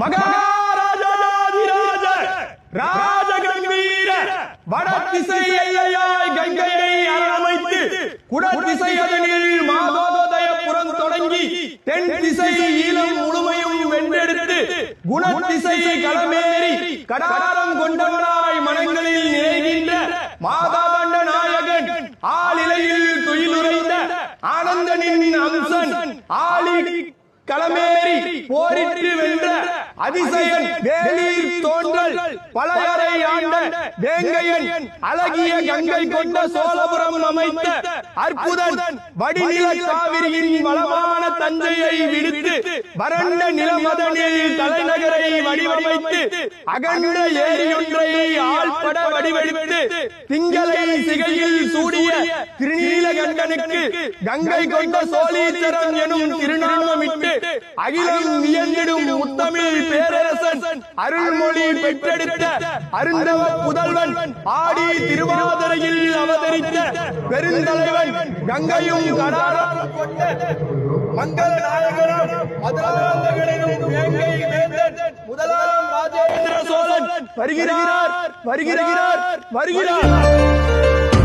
மகாராஜாதிராஜ ராஜகம்பீர வடதிசை எல்லையாய் கங்கையை அரவணைத்து குடதிசை அதனில் மாதோதயபுரம் தொடங்கி தென் திசை ஈழம் முழுமையும் வென்றெடுத்து குணதிசை களமேறி கடாரம் கொண்டவனாய் மனங்களில் நிறைகின்ற மாதாபண்ட நாயகன் ஆளிலையில் துயிலுரைந்த ஆனந்தனின் அம்சன் ஆளி களமேறி போரிட்டு வென்ற அதிசயன் வேலீர் தோன்றல் பலகரை ஆண்ட வேங்கையன் அழகிய கங்கை கொண்ட சோழபுரம் அமைத்த அற்புதன் வடிநில காவிரியின் வளமான தந்தையை விடுத்து வறண்ட நிலமதனில் தலைநகரை வடிவமைத்து அகண்ட ஏரியொன்றை ஆள்பட வடிவெடுத்து திங்களை சிகையில் சூடிய திருநீலகண்டனுக்கு கங்கை கொண்ட சோழீச்சரம் எனும் திருநாமமிட்டு அகிலம் வியந்திடும் முத்தமிழ் பேரரசன் அருள்மொழி பெற்றெடுத்த அருந்தவ புதல்வன் ஆடி திருவாதிரையில் அவதரித்த பெருந்தலைவன் கங்கையும் கடாரம் கொண்ட மங்கள நாயகனும் மதுராந்தகனும் வேங்கை வேந்தன் முதலாம் ராஜேந்திர சோழன் வருகிறார் வருகிறார் வருகிறார்.